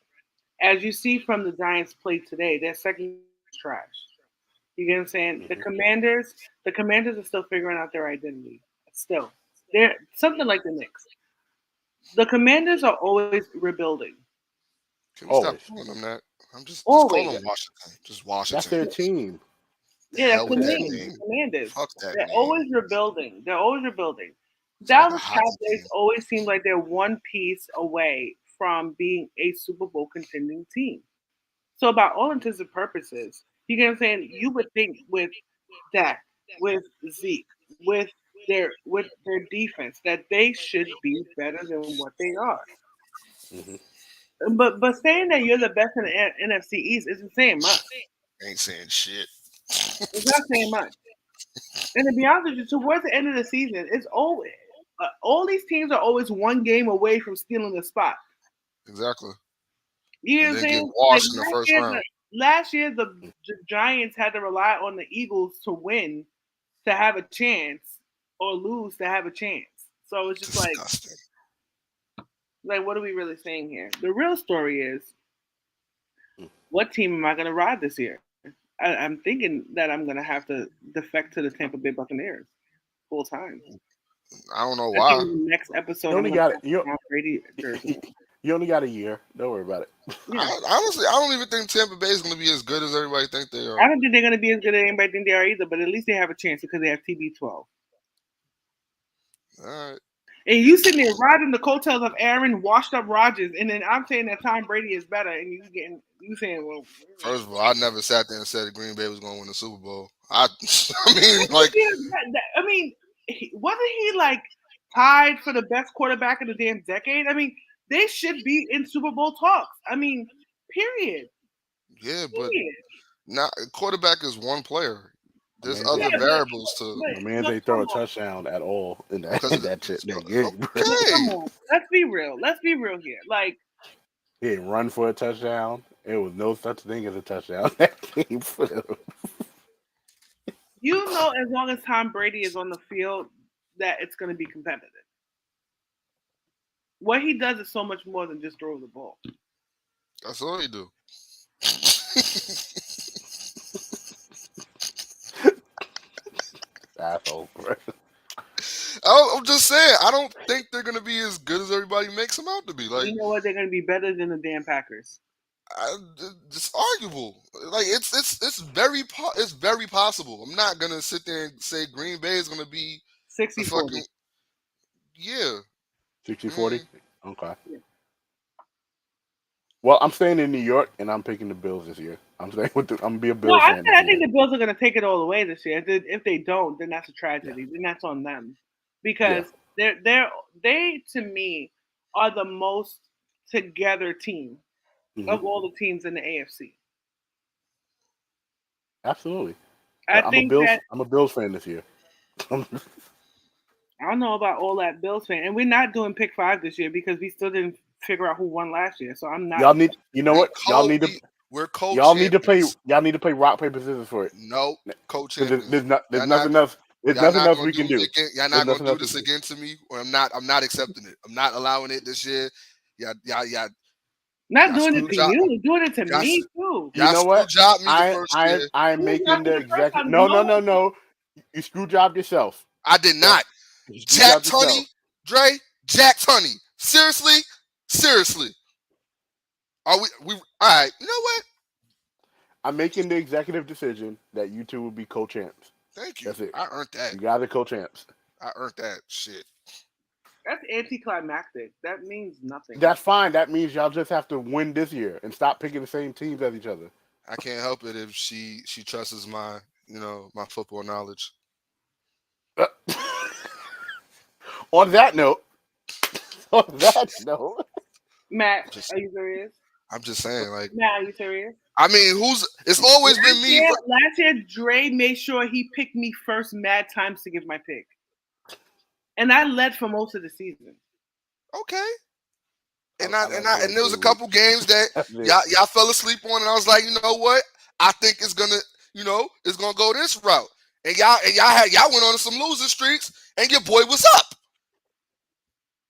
As you see from the Giants play today, their second is trash. You get what I'm saying? Mm-hmm. The Commanders are still figuring out their identity. Still. They're something like the Knicks. The Commanders are always rebuilding. Can we stop calling them that? I'm just call them Washington. Just Washington. That's their team. Yeah, that's the name. Commanders. They're always rebuilding. Dallas Cowboys always seem like they're one piece away from being a Super Bowl contending team. So, by all intents and purposes, you get what I'm saying? You would think with Dak, with Zeke, with their defense that they should be better than what they are. Mm-hmm. But saying that you're the best in the NFC East isn't saying much. Ain't saying shit. It's not saying much. And to be honest with you, towards the end of the season, it's always all these teams are always one game away from stealing the spot. Exactly. You know what I'm saying? Get washed in the first round. Last year, the Giants had to rely on the Eagles to win to have a chance, or lose to have a chance. So it's just disgusting. like what are we really saying here? The real story is, what team am I going to ride this year? I'm thinking that I'm going to have to defect to the Tampa Bay Buccaneers full time. I don't know why. Next episode, you only got a year. Don't worry about it. Yeah. Honestly, I don't even think Tampa Bay is going to be as good as everybody thinks they are. I don't think they're going to be as good as anybody think they are either, but at least they have a chance because they have TB12. All right. And you sitting there riding the coattails of Aaron, washed up Rodgers, and then I'm saying that Tom Brady is better, and you saying, well. First of all, I never sat there and said that Green Bay was going to win the Super Bowl. I mean, wasn't he like tied for the best quarterback of the damn decade? I mean, they should be in Super Bowl talks. I mean, period. Yeah, but not quarterback is one player. There's other variables to. They throw a touchdown at all in that game. Come on, let's be real. Let's be real here. Like, he didn't run for a touchdown. There was no such thing as a touchdown that game for them. You know, as long as Tom Brady is on the field, that it's going to be competitive. What he does is so much more than just throw the ball. That's all he do. Asshole. I'm just saying, I don't think they're going to be as good as everybody makes them out to be. Like, you know what? They're going to be better than the damn Packers. It's arguable. Like it's very possible. I'm not gonna sit there and say Green Bay is gonna be 60-40. Yeah. 60-40? Okay. Yeah. Well, I'm staying in New York, and I'm picking the Bills this year. I'm staying with I'm gonna be a Bills fan. I think the Bills are gonna take it all the way this year. If they don't, then that's a tragedy. Yeah. Then that's on them, because they to me are the most together team of all the teams in the AFC. Absolutely. I'm a Bills fan this year. I don't know about all that Bills fan, and we're not doing pick 5 this year because we still didn't figure out who won last year. So I'm not. Y'all need. You know what? Y'all need to. We're coach. Y'all need to play. Y'all need to play rock paper scissors for it. No, coach. There's nothing else. There's nothing else we can do. Y'all not gonna do this again to me, or I'm not accepting it. I'm not allowing it this year. Y'all. Not doing it to you, doing it to me too. You know what? I'm making the executive. No. You screw jobbed yourself. I did not. Jack Tunney, Dre, Jack Tunney. Seriously. Are we all right? You know what? I'm making the executive decision that you two will be co-champs. Thank you. That's it. I earned that. You guys are co-champs. I earned that shit. That's anticlimactic. That means nothing. That's fine. That means y'all just have to win this year and stop picking the same teams as each other. I can't help it if she trusts my my football knowledge. On that note, Matt, are you serious? I'm just saying, like, Matt, are you serious? I mean, it's always been me. Last year, Dre made sure he picked me first mad times to give my pick. And I led for most of the season. Okay. And there was a couple games that y'all fell asleep on, and I was like, you know what? I think it's gonna go this route. And y'all went on some losing streaks, and your boy was up.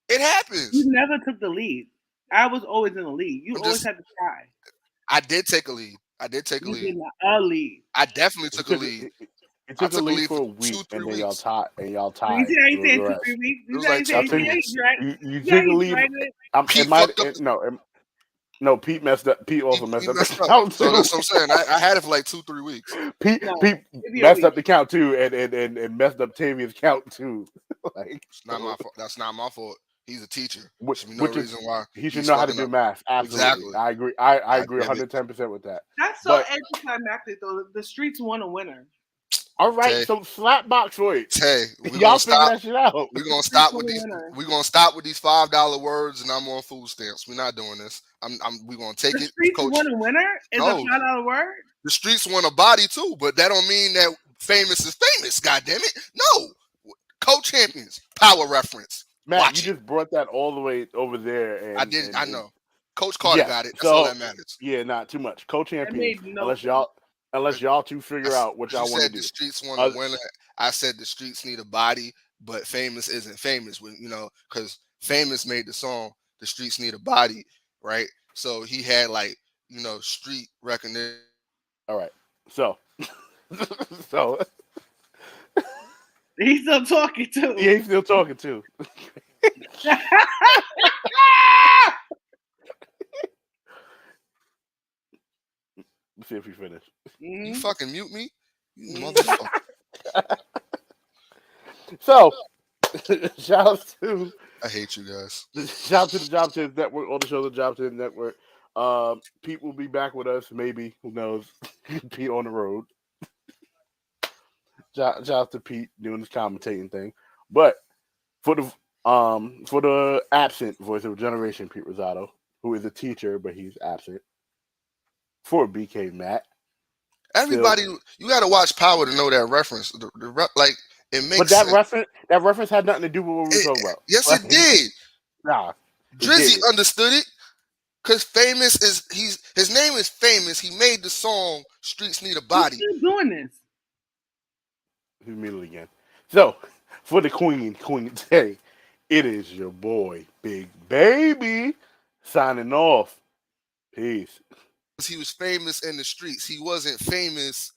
It happens. You never took the lead. I was always in the lead. You always had to try. I did take a lead. You did not a lead. I definitely took a lead. It took a lead for a week, 2-3 weeks. Y'all tied. You see how you said 2-3 weeks? You took a lead. No, Pete messed up. Pete also messed up. So that's what I'm saying. I had it for like 2-3 weeks. Pete messed up the count too, and messed up Tavia's count too. It's not my fault. That's not my fault. He's a teacher. Which reason why he should know how to do math. Absolutely. Exactly. I agree. I agree 110% with that. That's so anticlimactic though. The streets want a winner. All right, so slapbox for it. Y'all figure that shit out. We're gonna stop with these. We're gonna stop with these $5 words, and I'm on food stamps. We're not doing this. We're gonna take it. The streets want a winner is a $5 word. The streets want a body too, but that don't mean that famous is famous. God damn it, no. Co-champions, power reference. Matt, you just brought that all the way over there. And, I did. I know. Coach Carter got it. That's all that matters. Yeah, not too much. Co-champions, unless y'all two figure out what y'all want to do. The streets want a winner. I said the streets need a body, but famous isn't famous. Because famous made the song "The Streets Need a Body," right? So he had street recognition. All right, so he's still talking too. Yeah, he's still talking too. Let's see if we finish. You fucking mute me, you motherfucker. So, shout out to. I hate you guys. Shout out to the Job Tips Network. All the shows of the Job Tips Network. Pete will be back with us. Maybe, who knows? Pete on the road. Shout out to Pete doing this commentating thing. But for the absent voice of a generation, Pete Rosado, who is a teacher but he's absent. For BK Matt. Everybody, you got to watch Power to know that reference. It makes. But that reference had nothing to do with what we were talking about. Yes, it did. Nah, Drizzy understood it because famous is his name is famous. He made the song "Streets Need a Body." Who's still doing this? Who's muted again? So for the Queen today, it is your boy Big Baby signing off. Peace. He was famous in the streets. He wasn't famous